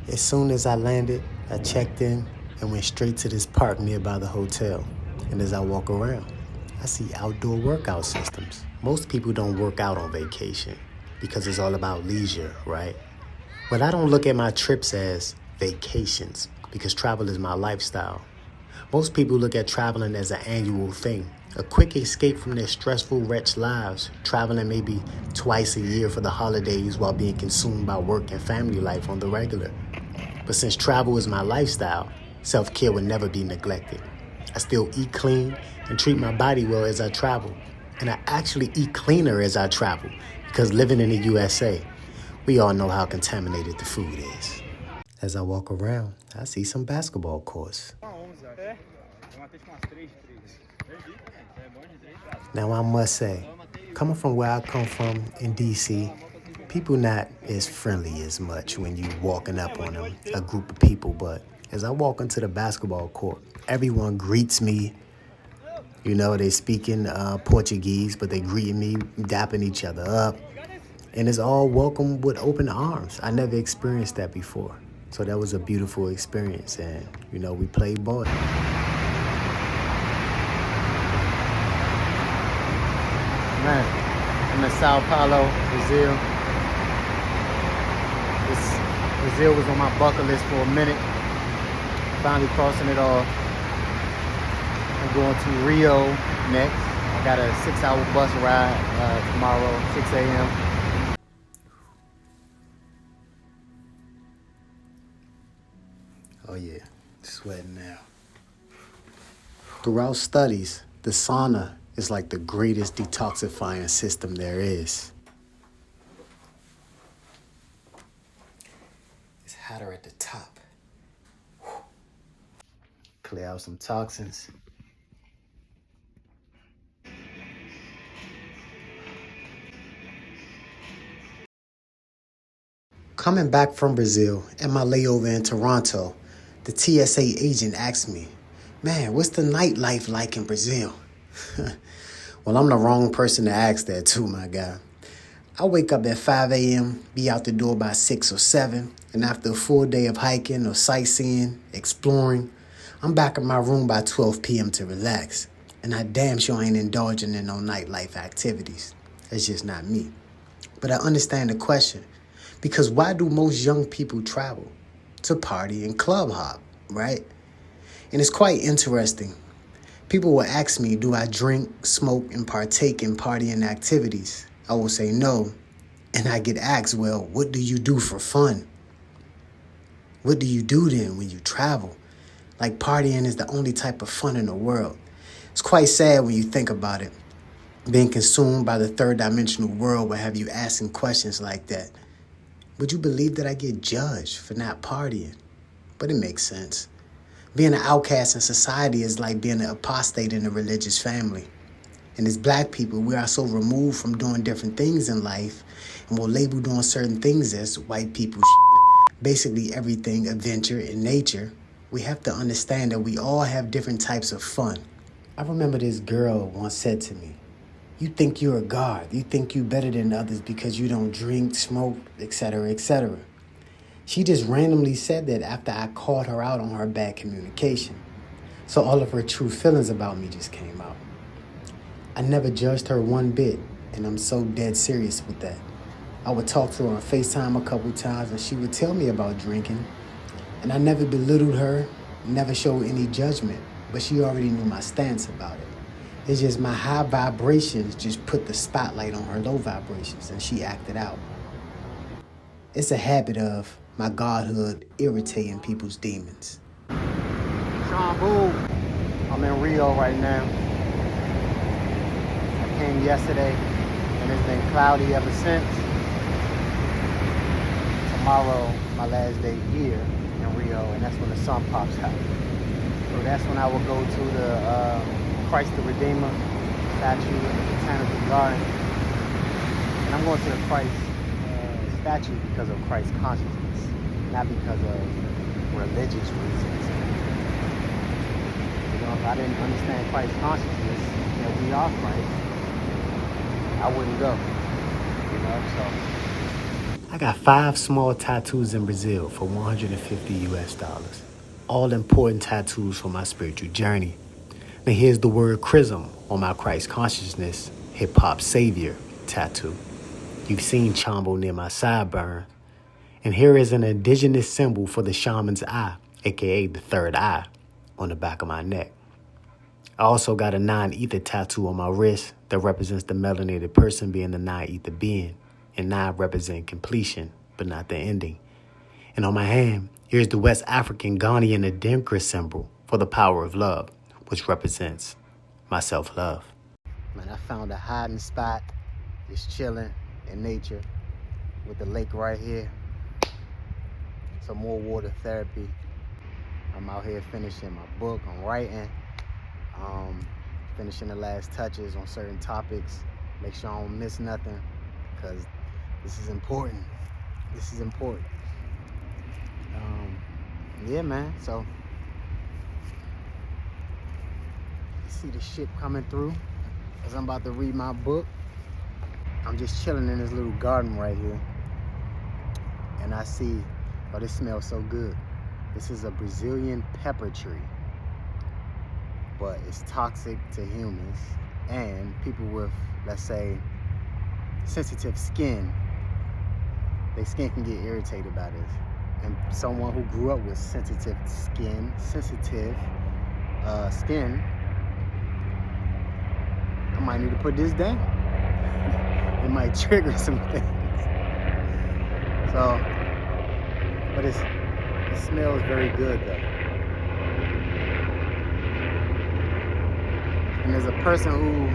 As soon as I landed, I checked in and went straight to this park nearby the hotel. And as I walk around, I see outdoor workout systems. Most people don't work out on vacation because it's all about leisure, right? But I don't look at my trips as vacations because travel is my lifestyle. Most people look at traveling as an annual thing, a quick escape from their stressful, wretched lives, traveling maybe twice a year for the holidays while being consumed by work and family life on the regular. But since travel is my lifestyle, self-care will never be neglected. I still eat clean and treat my body well as I travel. And I actually eat cleaner as I travel because living in the USA, we all know how contaminated the food is. As I walk around, I see some basketball courts. Now I must say, coming from where I come from in DC, people not as friendly as much when you walking up on them, a group of people. But as I walk into the basketball court, everyone greets me. You know, they speak in Portuguese, but they greeting me, dapping each other up. And it's all welcome with open arms. I never experienced that before. So that was a beautiful experience. And, you know, we played ball. Man, I'm in Sao Paulo, Brazil. Brazil was on my bucket list for a minute. Finally crossing it off. I'm going to Rio next. I got a 6-hour bus ride tomorrow, 6 a.m. Oh yeah, sweating now. Throughout studies, the sauna is like the greatest detoxifying system there is. It's hotter at the top. Whew. Clear out some toxins. Coming back from Brazil and my layover in Toronto, the TSA agent asked me, "Man, what's the nightlife like in Brazil?" Well, I'm the wrong person to ask that too, my guy. I wake up at 5 a.m., be out the door by 6 or 7, and after a full day of hiking or sightseeing, exploring, I'm back in my room by 12 p.m. to relax. And I damn sure ain't indulging in no nightlife activities. That's just not me. But I understand the question, because why do most young people travel? To party and club hop, right? And it's quite interesting. People will ask me, do I drink, smoke, and partake in partying activities? I will say no. And I get asked, well, what do you do for fun? What do you do then when you travel? Like partying is the only type of fun in the world. It's quite sad when you think about it. Being consumed by the third dimensional world will have you asking questions like that. Would you believe that I get judged for not partying? But it makes sense. Being an outcast in society is like being an apostate in a religious family. And as black people, we are so removed from doing different things in life, and we'll label doing certain things as white people shit. Basically everything adventure in nature. We have to understand that we all have different types of fun. I remember this girl once said to me, "You think you're a god. You think you're better than others because you don't drink, smoke, etc., etc." She just randomly said that after I called her out on her bad communication. So all of her true feelings about me just came out. I never judged her one bit, and I'm so dead serious with that. I would talk to her on FaceTime a couple times, and she would tell me about drinking. And I never belittled her, never showed any judgment, but she already knew my stance about it. It's just my high vibrations just put the spotlight on her low vibrations, and she acted out. It's a habit of my godhood irritating people's demons. Sean Boo, I'm in Rio right now. I came yesterday, and it's been cloudy ever since. Tomorrow, my last day here in Rio, and that's when the sun pops out. So that's when I will go to the Christ the Redeemer statue in the Botanical Garden. And I'm going to the Christ statue because of Christ's consciousness, not because of religious reasons. You know, if I didn't understand Christ's consciousness, that we are Christ, I wouldn't go. You know, so I got 5 small tattoos in Brazil for $150. All important tattoos for my spiritual journey. Now here's the word chrism on my Christ consciousness hip hop savior tattoo. You've seen Chombo near my sideburn. And here is an indigenous symbol for the shaman's eye, aka the third eye, on the back of my neck. I also got a non-ether tattoo on my wrist that represents the melanated person being the non-ether being, and 9 represent completion, but not the ending. And on my hand, here's the West African Ghanaian Adinkra symbol for the power of love, which represents my self-love. Man, I found a hiding spot, just chilling in nature with the lake right here. Some more water therapy. I'm out here finishing my book. I'm writing, finishing the last touches on certain topics. Make sure I don't miss nothing, because this is important. This is important. Yeah, man. So you see the ship coming through as I'm about to read my book. I'm just chilling in this little garden right here, and I see, oh, this smells so good. This is a Brazilian pepper tree, but it's toxic to humans and people with, let's say, sensitive skin. Their skin can get irritated by this. And someone who grew up with sensitive skin, I might need to put this down. It might trigger some things. So, but it smells very good though. And as a person who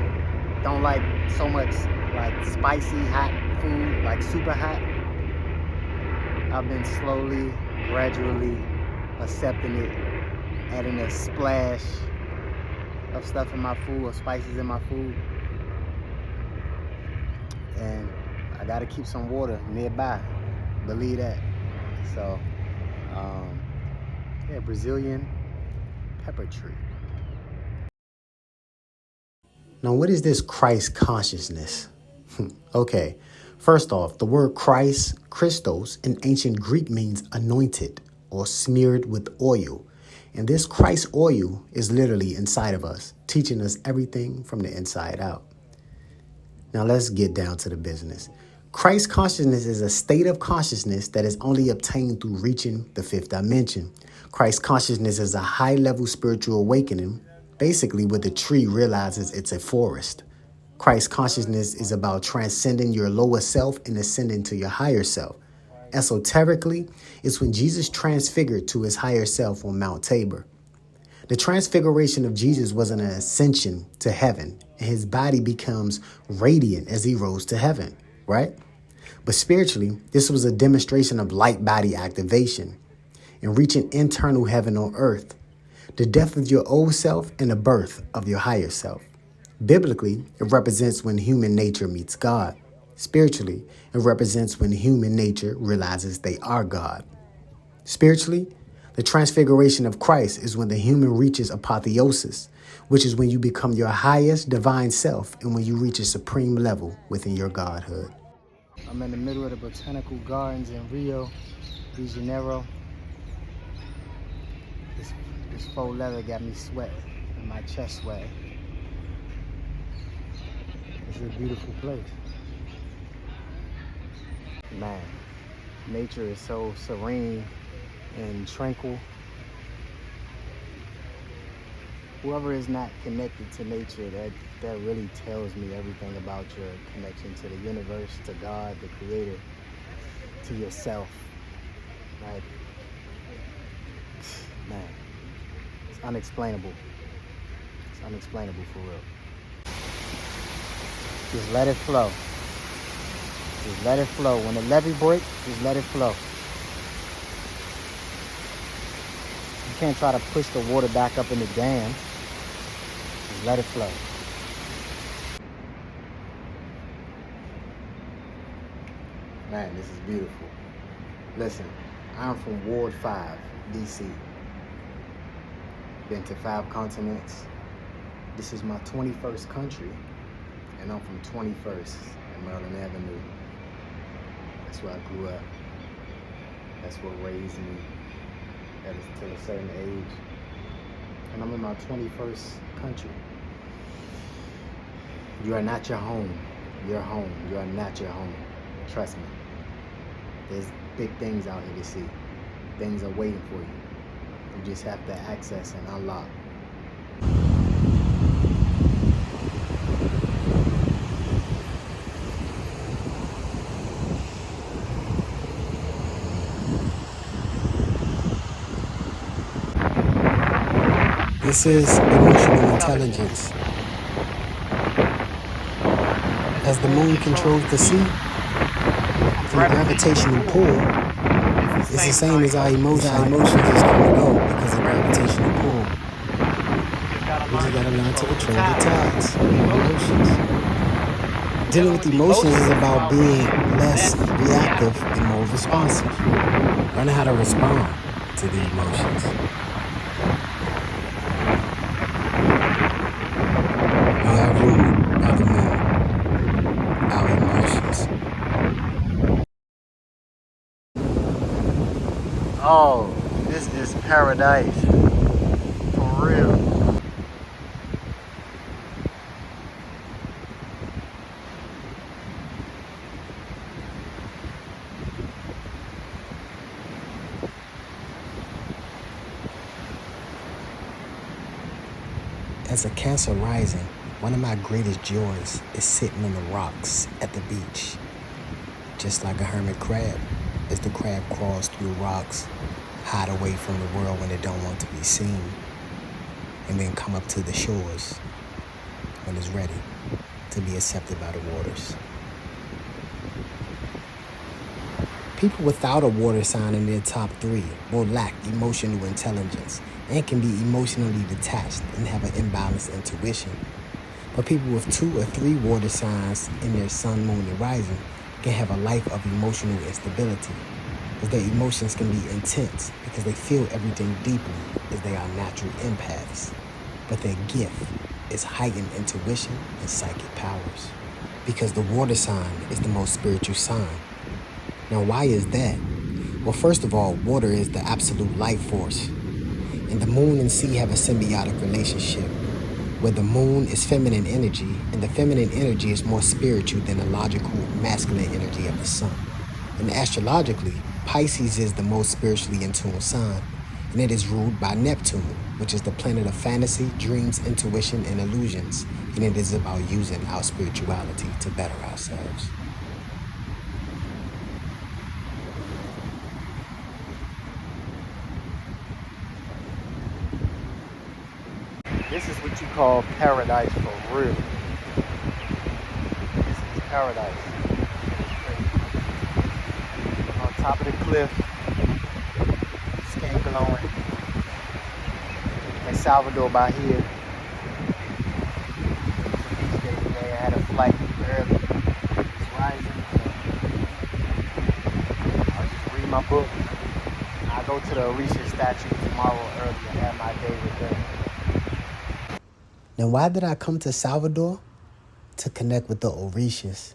don't like so much like spicy, hot food, like super hot, I've been slowly, gradually accepting it, adding a splash of stuff in my food, or spices in my food. And I gotta keep some water nearby, believe that. So, yeah, Brazilian pepper tree. Now, what is this Christ consciousness? Okay, first off, the word Christ, Christos, in ancient Greek means anointed or smeared with oil. And this Christ oil is literally inside of us, teaching us everything from the inside out. Now let's get down to the business. Christ consciousness is a state of consciousness that is only obtained through reaching the 5th dimension. Christ consciousness is a high-level spiritual awakening, basically where the tree realizes it's a forest. Christ consciousness is about transcending your lower self and ascending to your higher self. Esoterically, it's when Jesus transfigured to his higher self on Mount Tabor. The transfiguration of Jesus was an ascension to heaven, and his body becomes radiant as he rose to heaven, right? But spiritually, this was a demonstration of light body activation and reaching internal heaven on earth, the death of your old self and the birth of your higher self. Biblically, it represents when human nature meets God. Spiritually, it represents when human nature realizes they are God. Spiritually, the transfiguration of Christ is when the human reaches apotheosis, which is when you become your highest divine self and when you reach a supreme level within your godhood. I'm in the middle of the botanical gardens in Rio de Janeiro. This faux leather got me sweating and my chest sweating. It's a beautiful place. Man, nature is so serene and tranquil. Whoever is not connected to nature, that really tells me everything about your connection to the universe, to God, the creator, to yourself. Like, man, it's unexplainable. It's unexplainable for real. Just let it flow. Just let it flow. When the levee breaks, just let it flow. You can't try to push the water back up in the dam. Just let it flow. Man, this is beautiful. Listen, I'm from Ward 5, DC. Been to 5 continents. This is my 21st country, and I'm from 21st and Maryland Avenue. That's where I grew up. That's what raised me till a certain age. And I'm in my 21st country. You are not your home. Your home. You are not your home. Trust me. There's big things out here to see. Things are waiting for you. You just have to access and unlock. This is emotional intelligence. As the moon controls the sea, the gravitational pull is the same as our emotions. Our emotions is going to go because of gravitational pull. We just got to learn to control the tides, emotions. Dealing with emotions is about being less reactive and more responsive. Learning how to respond to the emotions. We are ruled by the moon, our emotions. Oh, this is paradise. For real. As a Cancer rising, one of my greatest joys is sitting on the rocks at the beach. Just like a hermit crab, as the crab crawls through rocks, hide away from the world when it don't want to be seen, and then come up to the shores when it's ready to be accepted by the waters. People without a water sign in their top 3 will lack emotional intelligence and can be emotionally detached and have an imbalanced intuition. But people with 2 or 3 water signs in their sun, moon, and rising can have a life of emotional instability, as their emotions can be intense because they feel everything deeply, as they are natural empaths. But their gift is heightened intuition and psychic powers, because the water sign is the most spiritual sign. Now, why is that? Well, first of all, water is the absolute life force. And the moon and sea have a symbiotic relationship, where the moon is feminine energy, and the feminine energy is more spiritual than the logical masculine energy of the sun. And astrologically, Pisces is the most spiritually in tune sign, and it is ruled by Neptune, which is the planet of fantasy, dreams, intuition, and illusions, and it is about using our spirituality to better ourselves. This is what you call paradise for real. This is paradise. On top of the cliff, skin glowing. In Salvador, Bahia. Beach day today. I had a flight early. It's rising. I'll just read my book. I'll go to the Orisha statue tomorrow early and have my day with them. Now, why did I come to Salvador? To connect with the Orishas.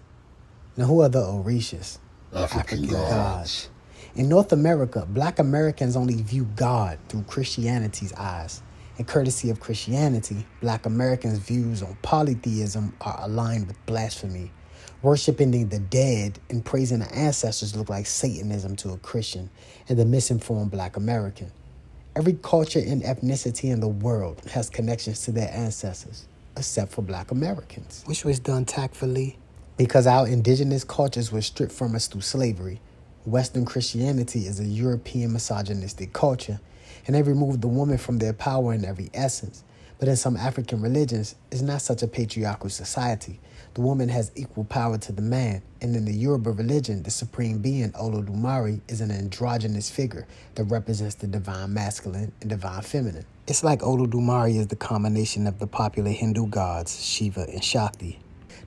Now, who are the Orishas? African gods. In North America, Black Americans only view God through Christianity's eyes. And courtesy of Christianity, Black Americans' views on polytheism are aligned with blasphemy. Worshipping the dead and praising the ancestors look like Satanism to a Christian and the misinformed Black American. Every culture and ethnicity in the world has connections to their ancestors, except for Black Americans, which was done tactfully because our indigenous cultures were stripped from us through slavery. Western Christianity is a European misogynistic culture, and they removed the woman from their power in every essence. But in some African religions, it's not such a patriarchal society. The woman has equal power to the man, and in the Yoruba religion, the supreme being, El-Dumarè, is an androgynous figure that represents the divine masculine and divine feminine. It's like El-Dumarè is the combination of the popular Hindu gods, Shiva and Shakti.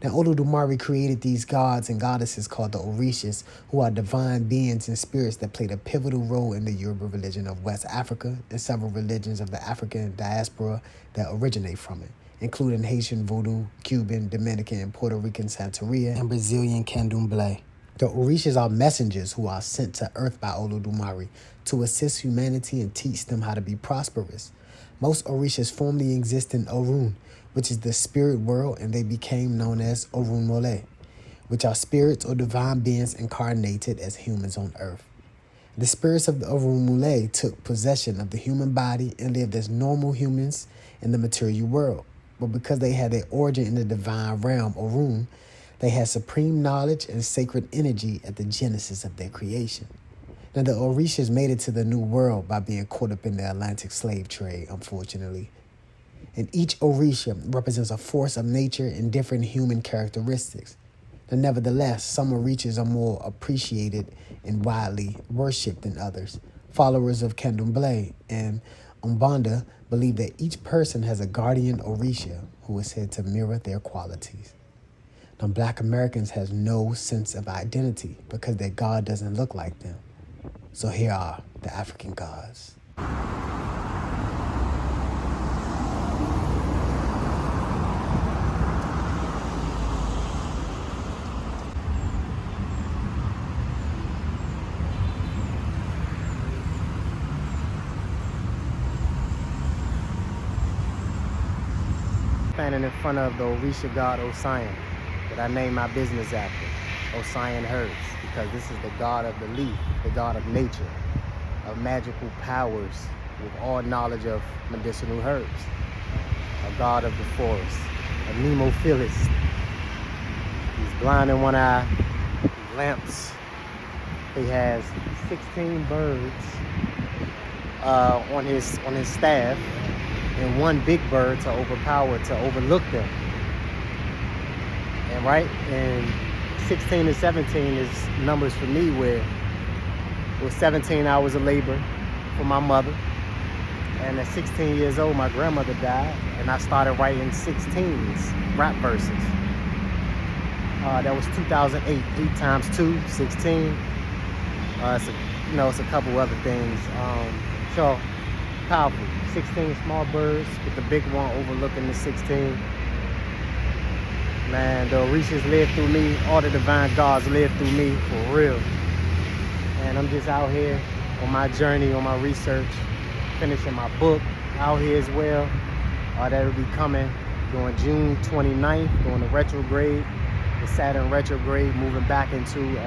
Now, El-Dumarè created these gods and goddesses called the Orishas, who are divine beings and spirits that played a pivotal role in the Yoruba religion of West Africa and several religions of the African diaspora that originate from it, including Haitian Voodoo, Cuban, Dominican, and Puerto Rican Santeria, and Brazilian Candomblé. The Orishas are messengers who are sent to earth by El-Dumarè to assist humanity and teach them how to be prosperous. Most Orishas formerly exist in Orun, which is the spirit world, and they became known as Orunmole, which are spirits or divine beings incarnated as humans on earth. The spirits of the Orunmole took possession of the human body and lived as normal humans in the material world. But because they had their origin in the divine realm, Orun, they had supreme knowledge and sacred energy at the genesis of their creation. Now, the Orishas made it to the New World by being caught up in the Atlantic slave trade, unfortunately. And each Orisha represents a force of nature and different human characteristics. And nevertheless, some Orishas are more appreciated and widely worshipped than others. Followers of Candomblé and Umbanda believe that each person has a guardian Orisha who is said to mirror their qualities. Now, Black Americans have no sense of identity because their God doesn't look like them. So here are the African gods. Standing in front of the Orisha god Osian, that I named my business after, Osian Herbs, because this is the god of the leaf, the god of nature, of magical powers, with all knowledge of medicinal herbs, a god of the forest, a nemophilist. He's blind in one eye, he lamps. He has 16 birds on his staff, and one big bird to overlook them. And right, and 16 and 17 is numbers for me where it was 17 hours of labor for my mother. And at 16 years old, my grandmother died, and I started writing 16s, rap verses. That was 2008, 8 times 2, 16. It's a couple other things. So powerful. 16 small birds with the big one overlooking the 16. Man, the Orishas live through me. All the divine gods live through me, for real. And I'm just out here on my journey, on my research, finishing my book out here as well. That'll be coming during June 29th, during the retrograde, the Saturn retrograde, moving back into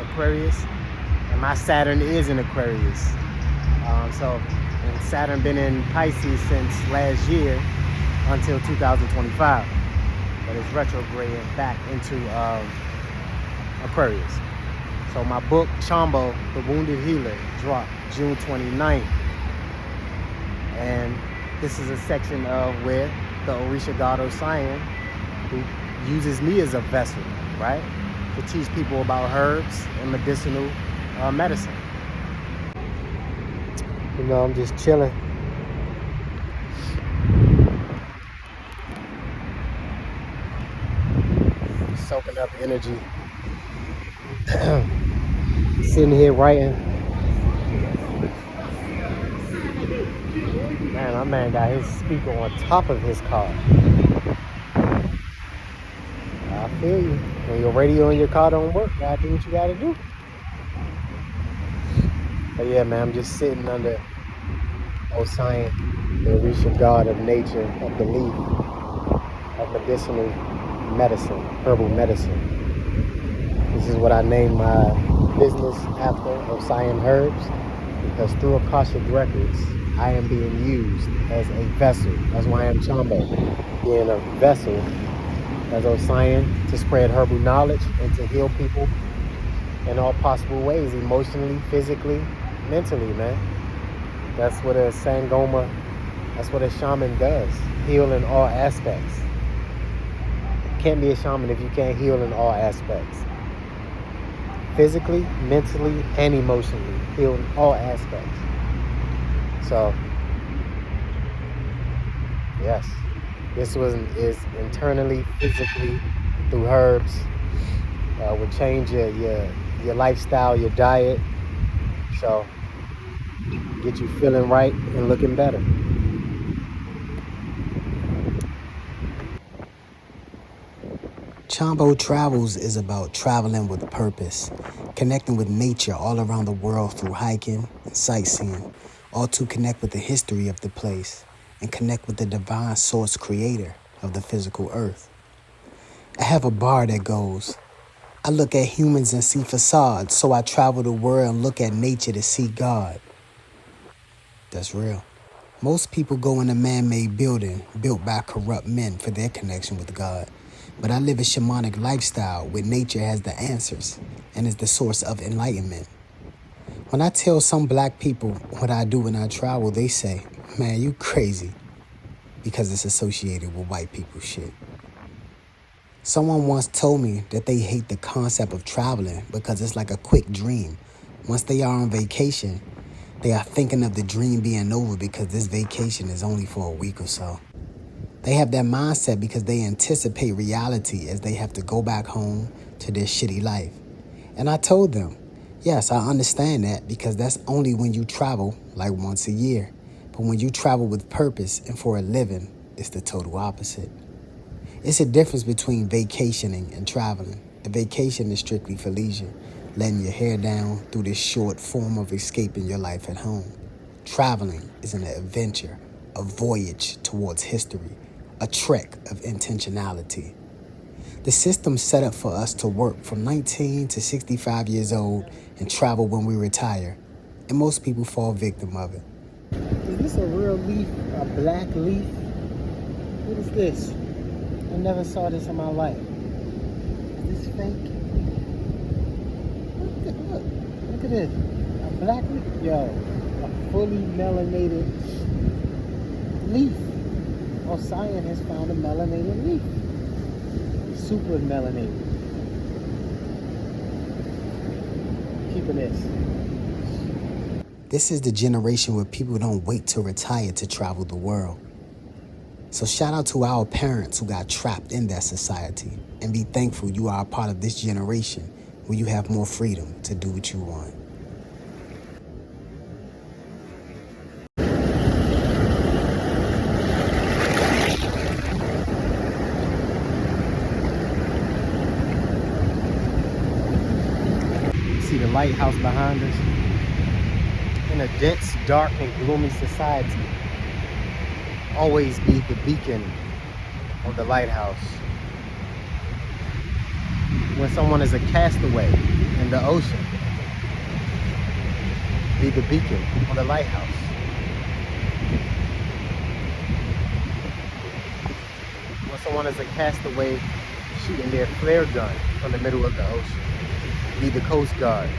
Aquarius. And my Saturn is in Aquarius. And Saturn been in Pisces since last year until 2025. But it's retrograding back into Aquarius. So my book, Chambo, The Wounded Healer, dropped June 29th. And this is a section of where the Orisha god Osian, who uses me as a vessel, right? To teach people about herbs and medicinal medicine. You know, I'm just chilling. Soaking up energy. Sitting here writing. Man, my man got his speaker on top of his car. I feel you. When your radio in your car don't work, you gotta do what you gotta do. But yeah, man, I'm just sitting under Osian, the Orisha god of nature, of the leaf, of medicinal medicine, herbal medicine. This is what I named my business after, Osian Herbs, because through Akashic Records, I am being used as a vessel. That's why I am Chambo, being a vessel as Osian to spread herbal knowledge and to heal people in all possible ways, emotionally, physically, mentally, man. That's what a Sangoma, that's what a shaman does, heal in all aspects. Can't be a shaman if you can't heal in all aspects. Physically, mentally, and emotionally, heal in all aspects. So, yes, this is internally, physically, through herbs, will change your lifestyle, your diet. So, get you feeling right and looking better. Chambo Travels is about traveling with purpose, connecting with nature all around the world through hiking and sightseeing, all to connect with the history of the place and connect with the divine source creator of the physical earth. I have a bar that goes, I look at humans and see facades, so I travel the world and look at nature to see God. That's real. Most people go in a man-made building built by corrupt men for their connection with God. But I live a shamanic lifestyle where nature has the answers and is the source of enlightenment. When I tell some black people what I do when I travel, they say, man, you crazy, because it's associated with white people shit. Someone once told me that they hate the concept of traveling because it's like a quick dream. Once they are on vacation, they are thinking of the dream being over because this vacation is only for a week or so. They have that mindset because they anticipate reality as they have to go back home to their shitty life. And I told them, yes, I understand that because that's only when you travel like once a year. But when you travel with purpose and for a living, it's the total opposite. It's a difference between vacationing and traveling. A vacation is strictly for leisure, letting your hair down through this short form of escaping your life at home. Traveling is an adventure, a voyage towards history, a trek of intentionality. The system's set up for us to work from 19 to 65 years old and travel when we retire, and most people fall victim of it. Is this a real leaf, a black leaf? What is this? I never saw this in my life. Is this fake? Look at this. A black leaf. Yo, a fully melanated leaf. Oh, science has found a melanated leaf. Super melanated. Keeping this. This is the generation where people don't wait to retire to travel the world. So shout out to our parents who got trapped in that society, and be thankful you are a part of this generation where you have more freedom to do what you want. See the lighthouse behind us? In a dense, dark, and gloomy society, always be the beacon of the lighthouse. When someone is a castaway in the ocean, be the beacon on the lighthouse. When someone is a castaway shooting their flare gun from the middle of the ocean, be the Coast Guard.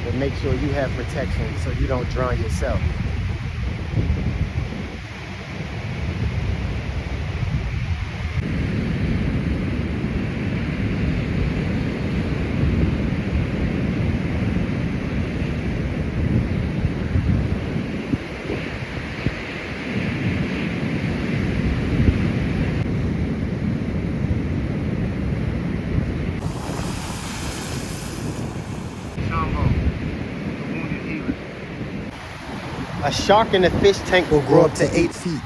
But make sure you have protection so you don't drown yourself. A shark in a fish tank will grow up to 8 feet.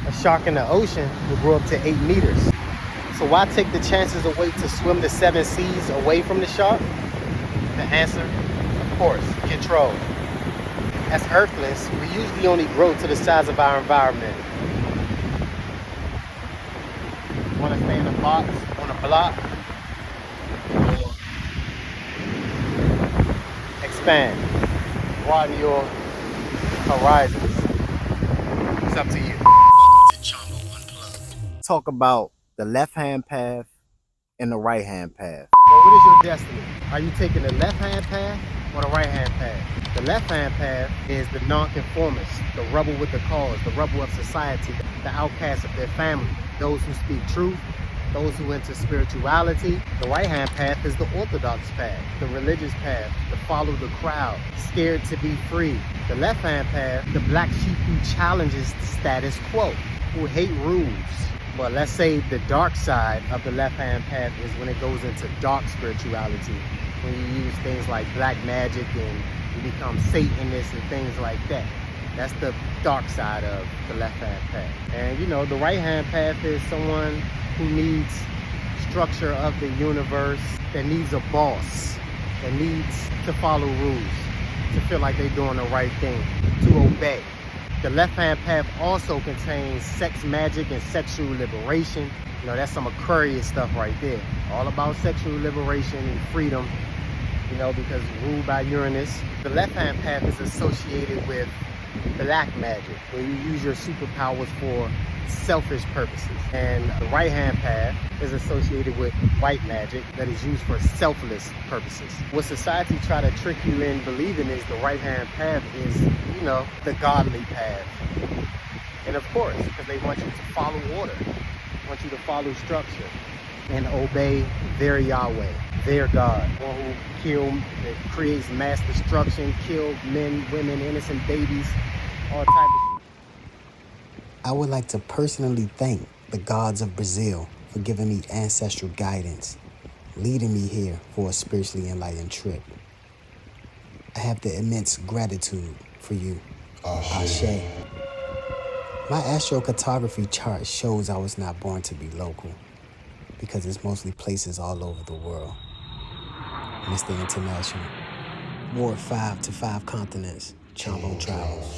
A shark in the ocean will grow up to 8 meters. So why take the chances away to swim the 7 seas away from the shark? The answer, of course, control. As Earthlings, we usually only grow to the size of our environment. Want to stay in a box, on a block? Expand, broaden your horizons. It's up to you. Talk about the left-hand path and the right-hand path. So what is your destiny? Are you taking the left-hand path or the right-hand path? The left-hand path is the non-conformists, the rebel with the cause, the rebel of society, the outcast of their family, those who speak truth, those who enter spirituality. The right-hand path is the orthodox path, the religious path, the follow the crowd, scared to be free. The left-hand path, the black sheep who challenges the status quo, who hate rules. But let's say the dark side of the left-hand path is when it goes into dark spirituality, when you use things like black magic and you become Satanists and things like that. That's the dark side of the left-hand path. And you know, the right-hand path is someone who needs structure of the universe, that needs a boss, that needs to follow rules, to feel like they're doing the right thing, to obey. The left-hand path also contains sex magic and sexual liberation. You know, that's some Aquarius stuff right there. All about sexual liberation and freedom, you know, because ruled by Uranus. The left-hand path is associated with black magic, where you use your superpowers for selfish purposes. And the right-hand path is associated with white magic that is used for selfless purposes. What society try to trick you in believing is the right-hand path is, you know, the godly path. And of course, because they want you to follow order, want you to follow structure and obey their Yahweh, their God, one who creates mass destruction, kill men, women, innocent babies, all types of shit. I would like to personally thank the gods of Brazil for giving me ancestral guidance, leading me here for a spiritually enlightened trip. I have the immense gratitude for you, Ashe. My astrocartography chart shows I was not born to be local, because it's mostly places all over the world. Mr. International. Ward 5 to 5 continents. Chombo travels.